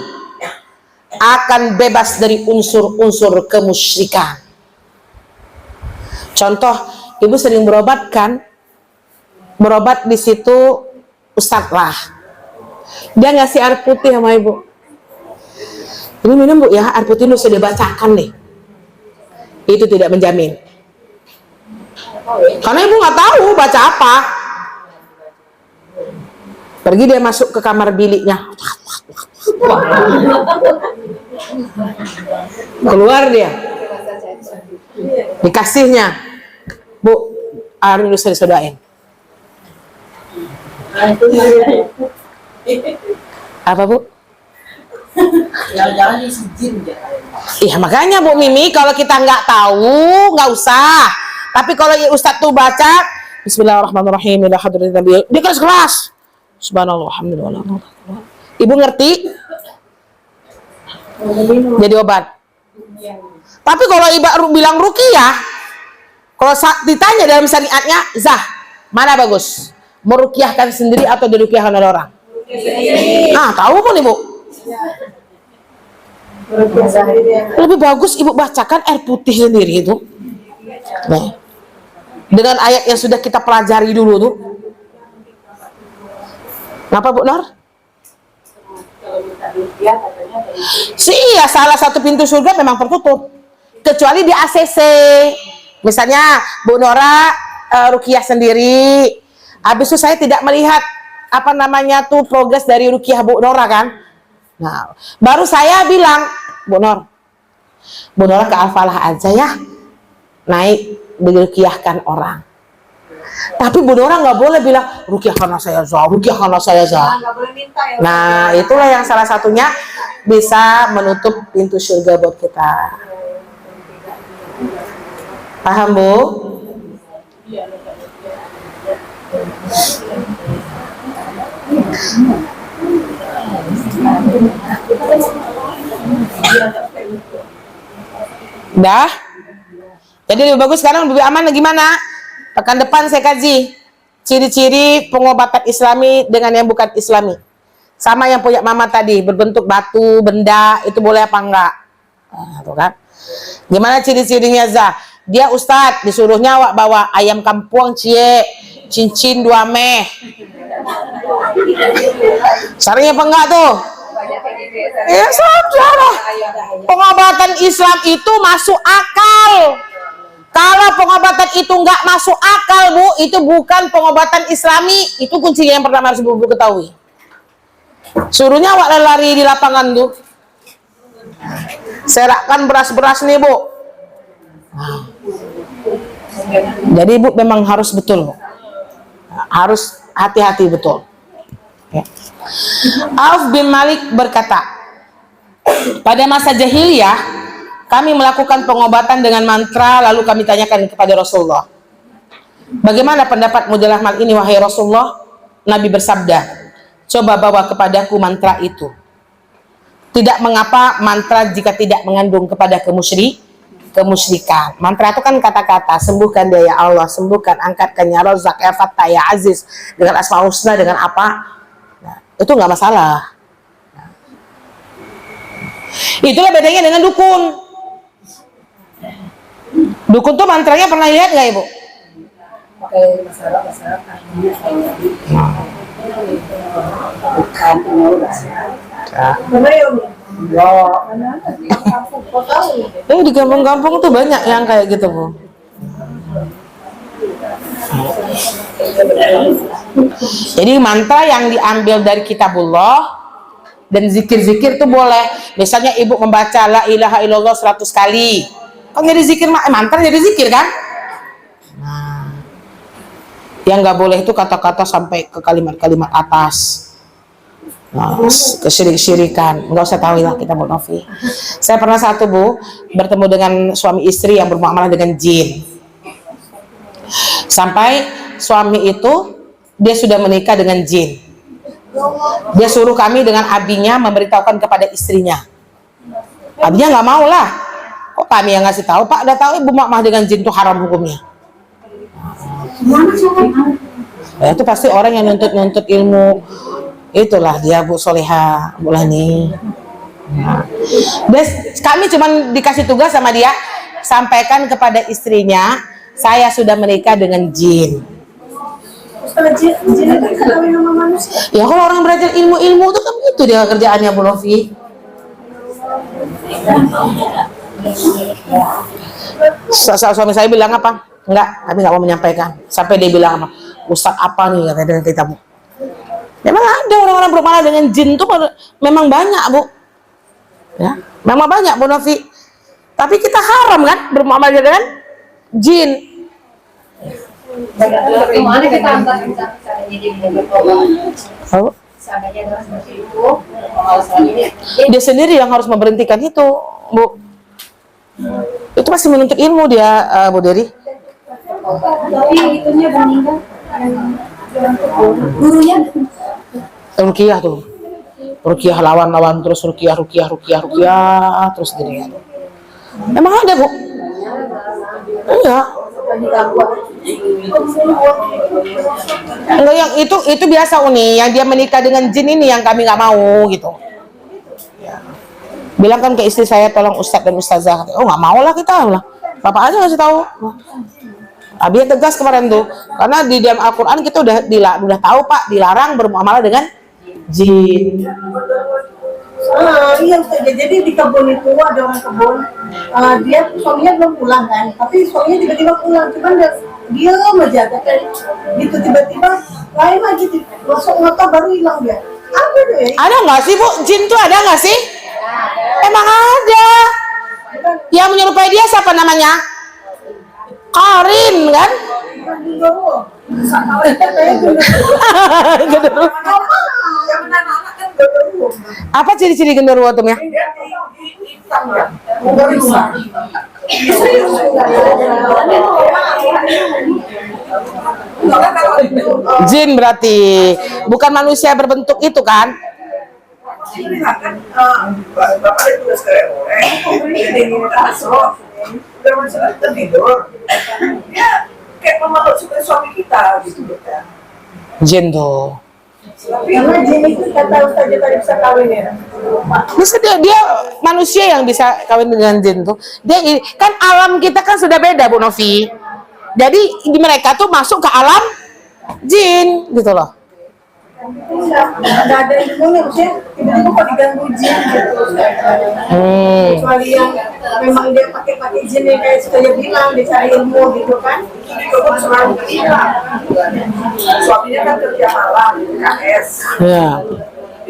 akan bebas dari unsur-unsur kemusyrikan. Contoh, Ibu sering berobat kan? Berobat di situ ustadz lah. Dia ngasih air putih sama Ibu. Ini minum, Bu ya, air putih ini sudah bacakan nih. Itu tidak menjamin. Karena Ibu nggak tahu baca apa. Pergi dia masuk ke kamar biliknya. Keluar dia. Dikasihnya. Bu, air ini sudah disodain. Apa, Bu? Jangan-jangan izin ya. Iya, makanya Bu Mimi, kalau kita nggak tahu, nggak usah. Tapi kalau Ustadz tuh baca Bismillahirrahmanirrahim, dia keras. Subhanallah, alhamdulillah. Ibu ngerti? Jadi obat. Tapi kalau Ibu bilang ruqyah, kalau ditanya dalam syariatnya, Zah, mana bagus? Meruqyahkan sendiri atau diruqyahkan oleh orang? Ah, tahu pun Ibu. Lebih bagus Ibu bacakan air putih sendiri itu. Nah, dengan ayat yang sudah kita pelajari dulu tuh. Kenapa, Bu Nor? Iya, salah satu pintu surga memang tertutup. Kecuali di ACC. Misalnya Bu Nora ruqyah sendiri. Habis itu saya tidak melihat apa namanya tuh progres dari ruqyah Bu Nora kan. Nah, baru saya bilang, Bu Nora ke Al-Falah aja ya, naik diruqyahkan orang. Tapi Bu Nora nggak boleh bilang ruqyahkan saya Zah, ruqyahkan saya Zah. Nah, itulah yang salah satunya bisa menutup pintu surga buat kita. Paham, Bu? Dah? Jadi lebih bagus sekarang, lebih aman gimana? Pekan depan saya kaji ciri-ciri pengobatan Islami dengan yang bukan Islami. Sama yang punya mama tadi, berbentuk batu, benda, itu boleh apa enggak? Nah, tuh kan. Gimana ciri-cirinya, Zah? Dia ustadz, disuruhnya awak bawa ayam kampung cie, cincin 2 meh. Syar'inya apa enggak tuh? Ya saudara, pengobatan Islam itu masuk akal. Kalau pengobatan itu enggak masuk akal, Bu, itu bukan pengobatan Islami. Itu kuncinya yang pertama harus Bu ketahui. Suruhnya awak lari di lapangan tuh, serakkan beras-beras nih, Bu. Nah. Jadi Bu memang harus betul, harus hati-hati betul. Ya. Auf bin Malik berkata, pada masa jahiliyah kami melakukan pengobatan dengan mantra, lalu kami tanyakan kepada Rasulullah, bagaimana pendapatmu dalam hal ini wahai Rasulullah? Nabi bersabda, coba bawa kepadaku mantra itu. Tidak mengapa mantra jika tidak mengandung kepada kemusyrikan. Mantra itu kan kata-kata, sembuhkan dia ya Allah, sembuhkan, angkatkan ya Razak, ya Fattah, ya Aziz, dengan Asmaul Husna, dengan apa? Nah, itu nggak masalah. Nah. Itulah bedanya dengan dukun. Dukun tuh mantranya pernah lihat nggak, Ibu? Pakai masalah bukan Di kampung-kampung tuh banyak yang kayak gitu, Bu. Jadi mantra yang diambil dari kitabullah dan zikir-zikir tuh boleh. Misalnya Ibu membaca la ilaha illallah 100 kali, kan jadi zikir, mantra jadi zikir kan? Nah, yang nggak boleh itu kata-kata sampai ke kalimat-kalimat atas. Nah, kesyirik-syirikan, nggak usah tahu lah kita, Bu Novi. Saya pernah satu, Bu, bertemu dengan suami istri yang bermuamalah dengan jin. Sampai suami itu dia sudah menikah dengan jin. Dia suruh kami dengan abinya memberitahukan kepada istrinya. Abinya nggak mau lah. Kok kami yang ngasih tahu? Pak, udah tahu ibu muamalah dengan jin itu haram hukumnya. Ya, itu pasti orang yang nuntut ilmu. Itulah dia, Bu Soleha, Bu Lani. Nah, kami cuma dikasih tugas sama dia, sampaikan kepada istrinya, saya sudah menikah dengan jin. Kalau jin itu kawin sama manusia. Ya kalau orang belajar ilmu-ilmu itu kan itu dia kerjaannya, Bu Novi. Suami saya bilang apa? Enggak, kami nggak mau menyampaikan. Sampai dia bilang apa? Ustadz apa nih katanya kita, Bu? Memang ada orang-orang bermuamalah dengan jin tuh memang banyak, Bu. Ya, memang banyak, Bu Novi. Tapi kita haram kan bermuamalah dengan jin. Bagaimana kita ambil caranya dia bertobat? Oh. Seandainya adalah seperti itu, kalau selanjutnya Dia sendiri yang harus memberhentikan itu, Bu. Itu pasti menuntut ilmu dia, Bu Dery. tapi itunya meninggal, gurunya Rukiah tuh, Rukiah lawan terus Rukiah terus gini ya. Emang ada, Bu? Iya. Enggak, yang itu biasa Uni, yang dia menikah dengan jin ini yang kami nggak mau gitu. Ya. Bilang kan ke istri saya, tolong Ustadz dan Ustazah. Oh nggak mau lah kita lah, Bapak aja ngasih tahu. Abi tegas kemarin tuh, karena di dalam Al-Quran kita udah tahu Pak, dilarang bermuamalah dengan jin. Iya Ustaz, jadi di kebun itu ada orang kebun, dia suaminya belum pulang kan, tapi suaminya tiba-tiba pulang, cuman dia aja kayak gitu, tiba-tiba lain lagi masuk motor baru hilang dia. Apa tuh ya? Ada nggak sih, Bu? Jin tuh ada nggak sih? Emang ada. Yang menyerupai dia siapa namanya? Karin kan? Apa ciri-ciri genderuwo tuh ya? Jin berarti, bukan manusia berbentuk itu kan? Bapak itu tidur, ya kayak memeluk suami kita gitu kan. Jin tuh. Karena jin itu kata Ustaz tadi bisa kawin ya. Bisa dia manusia yang bisa kawin dengan jin tuh. Dia kan alam kita kan sudah beda Bu Novi. Jadi mereka tuh masuk ke alam jin gitu loh. Nggak ada ilmunya, maksudnya tiba-tiba kok diganggu jin gitu. Kecuali yang memang dia pakai jin yang kayak saya bilang, dia cari ilmu gitu kan. Suaminya kan kerja malam, KS. Ya.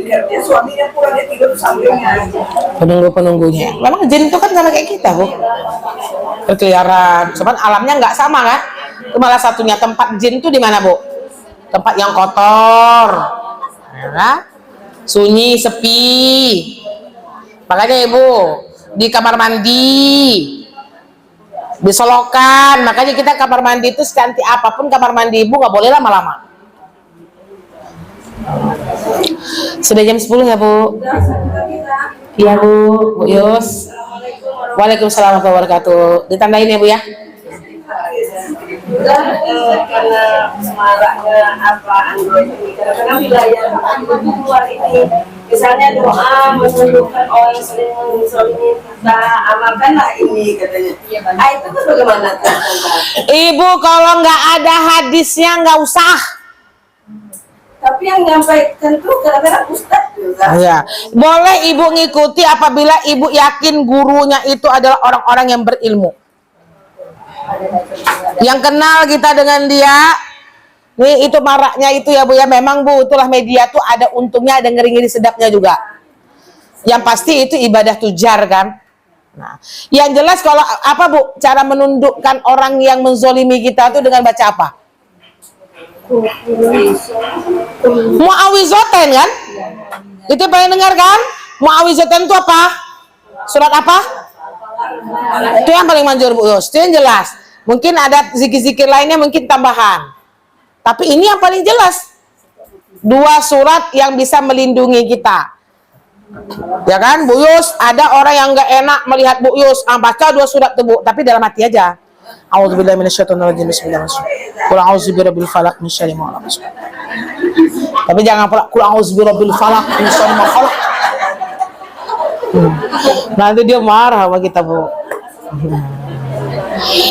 Dia suaminya pulang dia tidur sampingnya. Penunggu-penunggunya. Memang jin itu kan sama kayak kita, Bu. Berkeliaran. Cuman alamnya nggak sama kan? Itu malah satunya tempat jin tuh di mana, Bu? Tempat yang kotor. Ya kan? Sunyi, sepi. Makanya Ibu, di kamar mandi, disolokan. Makanya kita kamar mandi itu secantik apapun kamar mandi Ibu nggak boleh lama-lama. Sudah jam 10 ya Bu? Iya Bu, Bu Yus. Waalaikumsalam warahmatullahi wabarakatuh. Ditandain ya Bu ya? Karena maraknya Android ini, kadang-kadang wilayah luar ini, misalnya doa menunjukkan orang yang sering menzalimi kita, amalkanlah ini katanya. Itu tuh bagaimana? Ibu kalau nggak ada hadisnya nggak usah. Tapi yang nyampaikan tuh kadang-kadang ustadz juga. Ya, boleh Ibu ngikuti apabila Ibu yakin gurunya itu adalah orang-orang yang berilmu. Yang kenal kita dengan dia. Nih itu maraknya itu ya Bu ya. Memang Bu, itulah media tuh ada untungnya, ada ngeri-ngeri sedapnya juga. Yang pasti itu ibadah tujar kan. Nah, yang jelas kalau apa Bu, cara menundukkan orang yang menzolimi kita tuh dengan baca apa? Mu'awizoten kan? Itu paling dengar kan? Mu'awizoten itu apa? Surat apa? Itu yang paling manjur Bu Yus. Itu yang jelas. Mungkin ada zikir-zikir lainnya mungkin tambahan. Tapi ini yang paling jelas. 2 surat yang bisa melindungi kita. Ya kan Bu Yus, ada orang yang nggak enak melihat Bu Yus, baca 2 surat tuh Bu, tapi dalam hati aja. A'udzubillahi minasyaitonirrajim, bismillahirrahmanirrahim. Qul a'udzu birabbil falaq min syarri ma khalaq. Tapi jangan pula qul a'udzu birabbil falaq min syarri ma khalaq. Nanti dia marah sama kita Bu.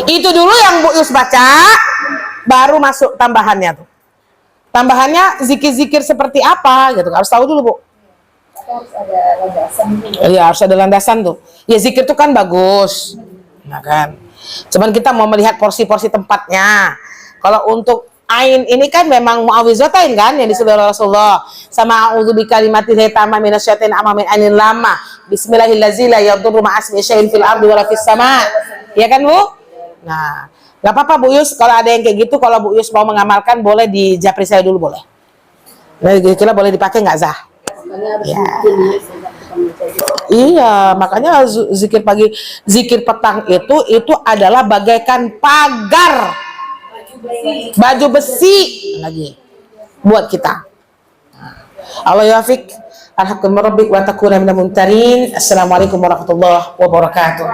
Itu dulu yang Bu Yus baca, baru masuk tambahannya tuh. Tambahannya zikir-zikir seperti apa gitu, harus tahu dulu Bu. Harus ada landasan. Iya, harus ada landasan tuh. Ya zikir tuh kan bagus, nah kan. Cuman kita mau melihat porsi-porsi tempatnya. Kalau untuk ain ini kan memang mu'awizatain kan yang disuruh Rasulullah. Sama a'udzubika kalimatillahit tammah minasyaitonir rajim min ainin lama. Bismillahirrahmanirrahim la yadurru ma'asmi syai'in fil ardi wala fis sama. Ya kan Bu? Nah, nggak apa-apa Bu Yus kalau ada yang kayak gitu. Kalau Bu Yus mau mengamalkan boleh di japri saya dulu boleh. Nah, kira-kira boleh dipakai nggak Zah? Ya. Iya, makanya zikir pagi, zikir petang itu adalah bagaikan pagar baju besi lagi buat kita. Allah yafiq, alhamdulillah rabbik wa takuna minal muntarin. Assalamualaikum warahmatullahi wabarakatuh.